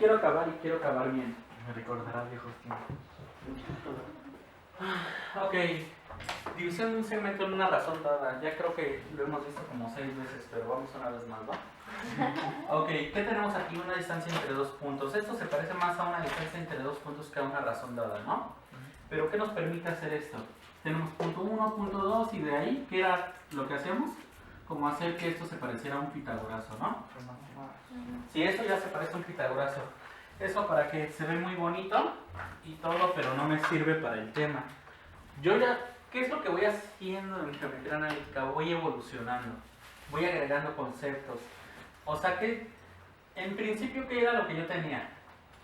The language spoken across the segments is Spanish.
quiero acabar bien. Me recordará viejos tiempos. Ok, división de un segmento en una razón dada. Ya creo que lo hemos visto como 6 veces, pero vamos una vez más, ¿va? Ok, ¿qué tenemos aquí? Una distancia entre dos puntos. Esto se parece más a una distancia entre dos puntos que a una razón dada, ¿no? Pero ¿qué nos permite hacer esto? Tenemos punto 1, punto 2 y de ahí, ¿qué era lo que hacíamos? Como hacer que esto se pareciera a un pitagorazo, ¿no? Sí, esto ya se parece a un pitagorazo. Eso para que se ve muy bonito y todo, pero no me sirve para el tema. Yo ya, ¿qué es lo que voy haciendo en geometría analítica? Voy evolucionando, voy agregando conceptos. O sea que, en principio, ¿qué era lo que yo tenía?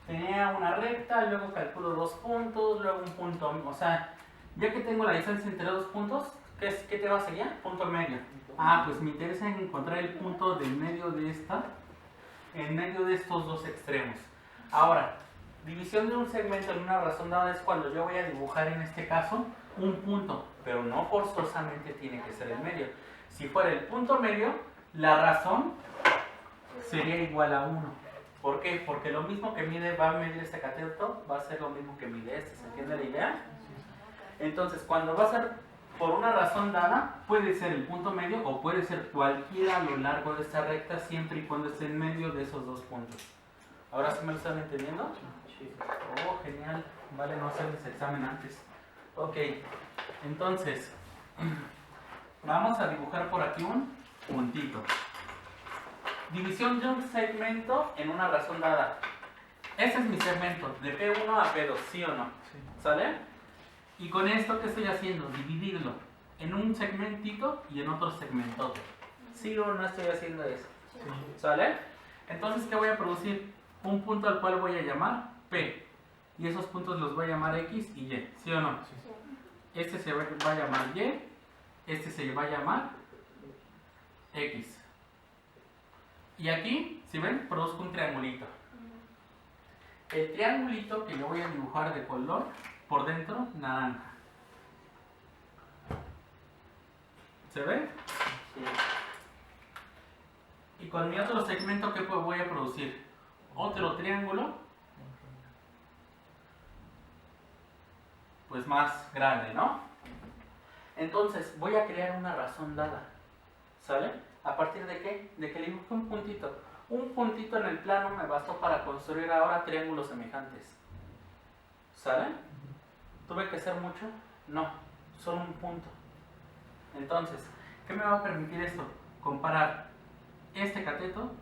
Tenía una recta, luego calculo 2 puntos, luego un punto, o sea, ya que tengo la distancia entre dos puntos, ¿qué te va a seguir? Punto medio. Ah, pues me interesa encontrar el punto del medio de esta, en medio de estos dos extremos. Ahora, división de un segmento en una razón dada es cuando yo voy a dibujar en este caso un punto, pero no forzosamente tiene que ser el medio. Si fuera el punto medio, la razón sería igual a 1. ¿Por qué? Porque lo mismo que va a medir este cateto va a ser lo mismo que mide este. ¿Se entiende la idea? Entonces, cuando va a ser por una razón dada, puede ser el punto medio o puede ser cualquiera a lo largo de esta recta, siempre y cuando esté en medio de esos dos puntos. ¿Ahora sí me lo están entendiendo? Sí. Oh, genial. Vale, no hacerles examen antes. Ok, entonces, vamos a dibujar por aquí un puntito. División de un segmento en una razón dada. Ese es mi segmento, de P1 a P2, ¿sí o no? Sí. ¿Sale? Y con esto, ¿qué estoy haciendo? Dividirlo en un segmentito y en otro segmento. ¿Sí o no estoy haciendo eso? Sí. ¿Sale? Entonces, ¿qué voy a producir? Un punto al cual voy a llamar P. Y esos puntos los voy a llamar X y Y, ¿sí o no? Sí. Este se va a llamar Y, este se va a llamar X. Y aquí, si ven, produzco un triangulito. El triangulito que yo voy a dibujar de color por dentro naranja. ¿Se ve? Sí. Y con mi otro segmento, ¿qué voy a producir? Otro triángulo, pues más grande, ¿no? Entonces, voy a crear una razón dada. ¿Sale? ¿A partir de qué? De que le dibujé un puntito. Un puntito en el plano me bastó para construir ahora triángulos semejantes. ¿Sale? ¿Tuve que hacer mucho? No, solo un punto. Entonces, ¿qué me va a permitir esto? Comparar este cateto,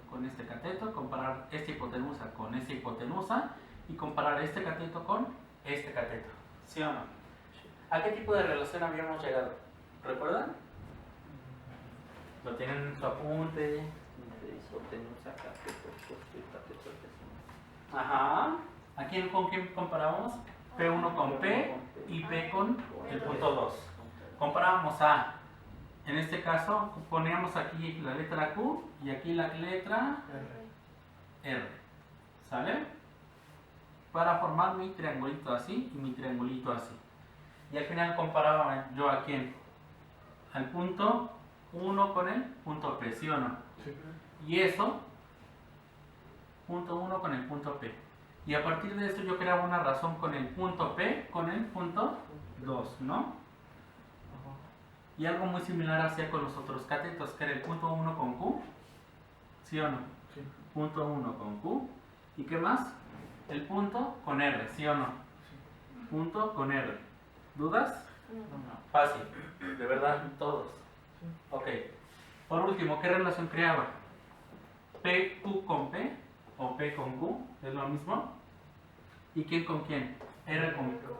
comparar esta hipotenusa con esta hipotenusa y comparar este cateto con este cateto. ¿Sí o no? ¿A qué tipo de relación habíamos llegado? ¿Recuerdan? Lo tienen en su apunte. Ajá. ¿A con quién comparamos? P1 con P y P con el punto 2. Comparábamos a, en este caso, poníamos aquí la letra Q y aquí la letra R. ¿Sale? Para formar mi triangulito así y mi triangulito así. Y al final comparaba yo a quién? Al punto 1 con el punto P, ¿sí o no? Sí. Y eso, punto 1 con el punto P. Y a partir de esto yo creaba una razón con el punto P con el punto 2, ¿no? Y algo muy similar hacía con los otros catetos, que era el punto 1 con Q, ¿sí o no? Sí. Punto 1 con Q. ¿Y qué más? El punto con R, ¿sí o no? Sí. Punto con R. ¿Dudas? No. Fácil, de verdad, todos. Sí. Ok. Por último, ¿qué relación creaba? PQ con P o P con Q, ¿es lo mismo? ¿Y quién con quién? R con Q.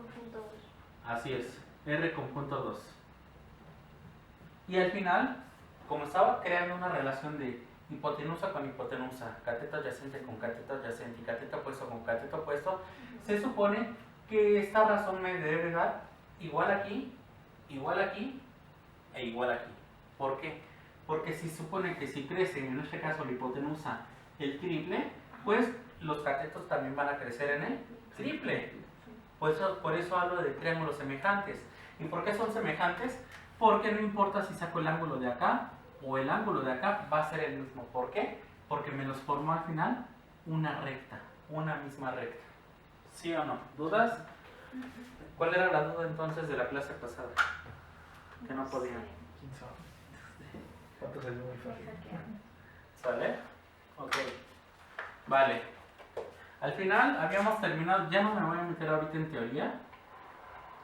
Así es, R con punto 2. Y al final, como estaba creando una relación de hipotenusa con hipotenusa, cateto adyacente con cateto adyacente y cateto opuesto con cateto opuesto, se supone que esta razón me debe dar igual aquí e igual aquí. ¿Por qué? Porque se supone que si crece, en este caso la hipotenusa, el triple, pues los catetos también van a crecer en el triple. Por eso hablo de triángulos semejantes. ¿Y por qué son semejantes? Porque no importa si saco el ángulo de acá o el ángulo de acá, va a ser el mismo. ¿Por qué? Porque me los formó al final una recta. una misma recta. ¿Sí o no? ¿Dudas? ¿Cuál era la duda entonces de la clase pasada? Que no podían. ¿Quién sabe? ¿Cuánto salió muy fácil? ¿Sale? Ok. Vale. Al final habíamos terminado, ya no me voy a meter ahorita en teoría.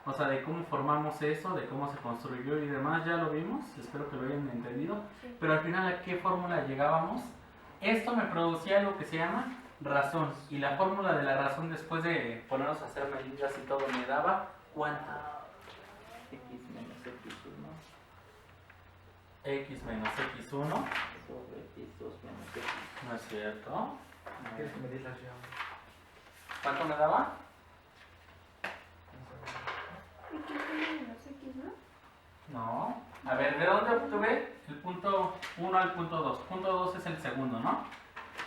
O sea, de cómo formamos eso, de cómo se construyó y demás, ya lo vimos. Espero que lo hayan entendido. Sí. Pero al final, ¿a qué fórmula llegábamos? Esto me producía algo que se llama razón. Y la fórmula de la razón, después de ponernos a hacer medidas y todo, me daba ¿cuánto? X menos X1 X menos X1. sobre X2 menos X. No es cierto. ¿Quieres que me digas las llaves? ¿Cuánto me daba? X menos X, ¿no? No. A ver, ¿de dónde obtuve el punto 1 al punto 2? Punto 2 es el segundo, ¿no?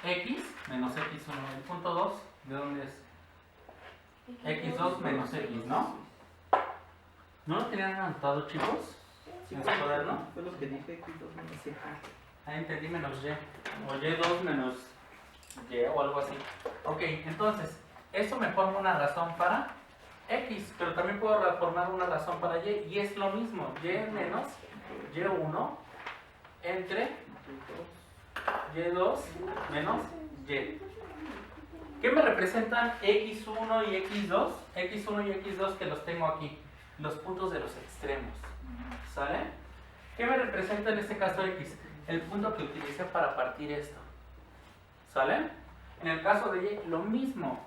X menos X1. El punto 2, ¿de dónde es? X2 menos X, ¿no? ¿No lo tenían anotado, chicos? Sí, ¿En fue su cuaderno? fue lo que dije, X2 menos X. Ahí entendí menos Y. O Y2 menos Y o algo así. Ok, entonces, eso me forma una razón para X, pero también puedo formar una razón para Y, y es lo mismo, Y menos Y1 entre Y2 menos Y. ¿Qué me representan X1 y X2? X1 y X2 que los tengo aquí, los puntos de los extremos. ¿Sale? ¿Qué me representa en este caso X? El punto que utilicé para partir esto. ¿Sale? En el caso de Y, lo mismo.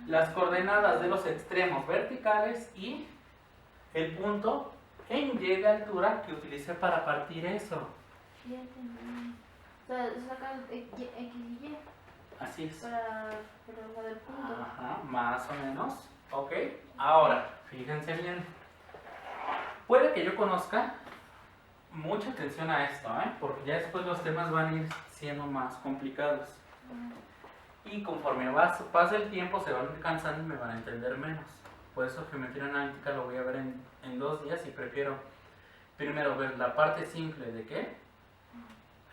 Las coordenadas de los extremos verticales y el punto en Y de altura que utilicé para partir eso. Ya entendí. O sea, sacan X y Y Así es. para lo del punto. Ajá, más o menos. Ok. Ahora, fíjense bien. Puede que yo conozca mucha atención a esto, porque ya después los temas van a ir siendo más complicados. Y conforme pasa el tiempo se van a ir cansando y me van a entender menos. Por eso geometría analítica lo voy a ver en 2 días y prefiero primero ver la parte simple de qué,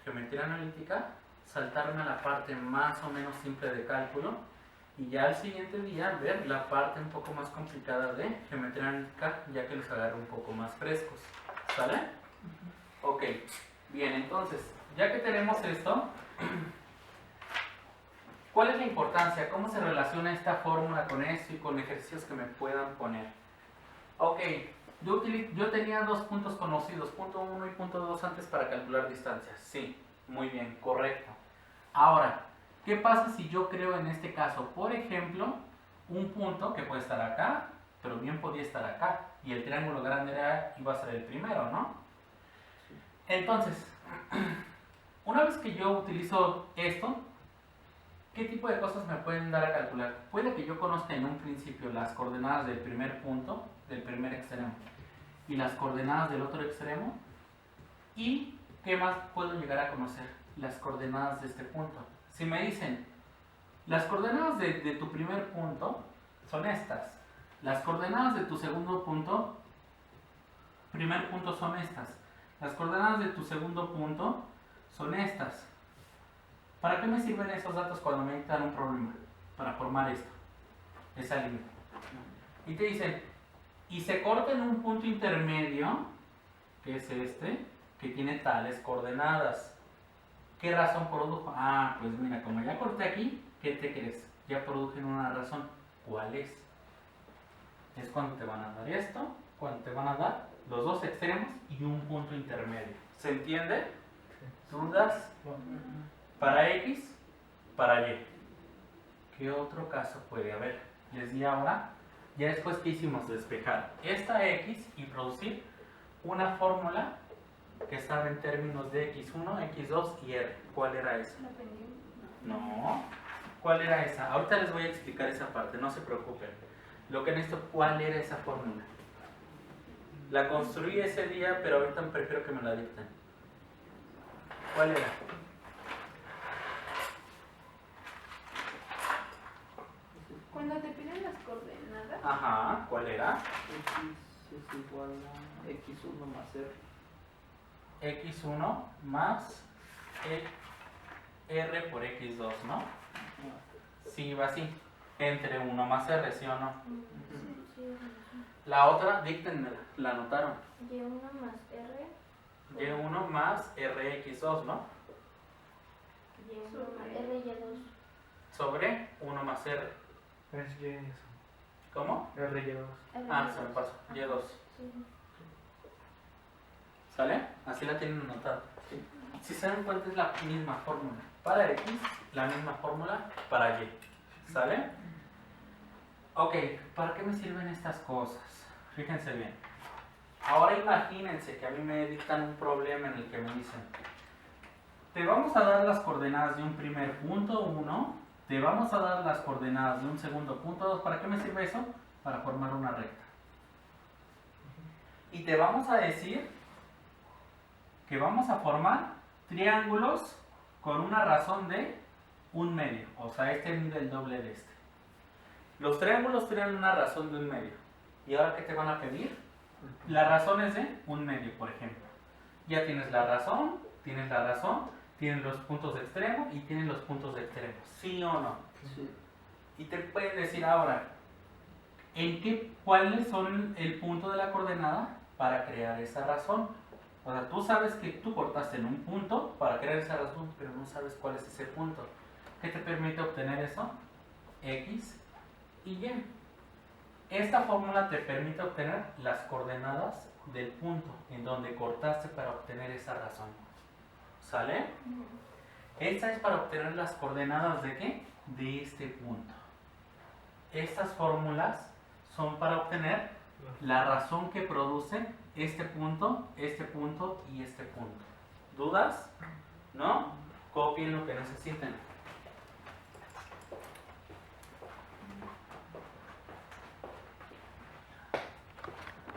geometría analítica, saltarme a la parte más o menos simple de cálculo y ya al siguiente día ver la parte un poco más complicada de geometría analítica, ya que los agarro un poco más frescos. ¿Sale? Ok, bien, entonces, ya que tenemos esto, ¿cuál es la importancia? ¿Cómo se relaciona esta fórmula con esto y con ejercicios que me puedan poner? Ok, yo tenía 2 puntos conocidos, punto 1 y punto 2 antes para calcular distancias. Sí, muy bien, correcto. Ahora, ¿qué pasa si yo creo en este caso, por ejemplo, un punto que puede estar acá, pero bien podía estar acá, y el triángulo grande iba a ser el primero, ¿no? Entonces, una vez que yo utilizo esto, ¿qué tipo de cosas me pueden dar a calcular? Puede que yo conozca en un principio las coordenadas del primer punto, del primer extremo, y las coordenadas del otro extremo, y ¿qué más puedo llegar a conocer? Las coordenadas de este punto. Si me dicen, las coordenadas de tu primer punto son estas, las coordenadas de tu segundo punto, primer punto son estas, las coordenadas de tu segundo punto son estas. ¿Para qué me sirven esos datos cuando me dan un problema? Para formar esto, esa línea. Y te dicen, y se corta en un punto intermedio, que es este, que tiene tales coordenadas. ¿Qué razón produjo? Ah, pues mira, como ya corté aquí, ¿qué te crees? Ya produjen una razón. ¿Cuál es? Es cuando te van a dar esto, cuando te van a dar los dos extremos y un punto intermedio. ¿Se entiende? ¿Dudas? Para X, para Y. ¿Qué otro caso puede haber? Les di ahora, ya después que hicimos despejar esta X y producir una fórmula que estaba en términos de X1, X2 y R. ¿Cuál era esa? La pendiente. No. ¿Cuál era esa? Ahorita les voy a explicar esa parte, no se preocupen. Lo que necesito, ¿cuál era esa fórmula? La construí ese día, pero ahorita prefiero que me la dicten. ¿Cuál era? Cuando te piden las coordenadas, Ajá, ¿cuál era? X es igual a X1 más R. X1 más R por X2, ¿no? Sí, va así. Entre 1 más R, ¿sí o no? Sí, sí. La otra, díctenmela, la anotaron. Y1 más R. Y1 más RX2, ¿no? Y1 más R y Y2. Sobre 1 más R. Es Y eso. ¿Cómo? R2. Ah, se me pasó. Y2. Sí. ¿Sale? Así la tienen anotada. Si se dan cuenta es la misma fórmula. Para X, la misma fórmula para Y. ¿Sale? Ok, ¿para qué me sirven estas cosas? Fíjense bien. Ahora imagínense que a mí me dictan un problema en el que me dicen, te vamos a dar las coordenadas de un primer punto 1, te vamos a dar las coordenadas de un segundo punto 2. ¿Para qué me sirve eso? Para formar una recta. Y te vamos a decir que vamos a formar triángulos con una razón de 1/2. O sea, este mide el doble de este. Los triángulos tienen una razón de 1/2. ¿Y ahora qué te van a pedir? La razón es de 1/2, por ejemplo. Ya tienes la razón, tienes los puntos de extremo y tienes los puntos de extremo. ¿Sí o no? Sí. Y te pueden decir ahora, ¿cuáles son el punto de la coordenada para crear esa razón? O sea, tú sabes que tú cortaste en un punto para crear esa razón, pero no sabes cuál es ese punto. ¿Qué te permite obtener eso? X y Y. Esta fórmula te permite obtener las coordenadas del punto en donde cortaste para obtener esa razón. ¿Sale? Esta es para obtener las coordenadas ¿de qué? De este punto. Estas fórmulas son para obtener la razón que produce este punto y este punto. ¿Dudas? ¿No? Copien lo que necesiten.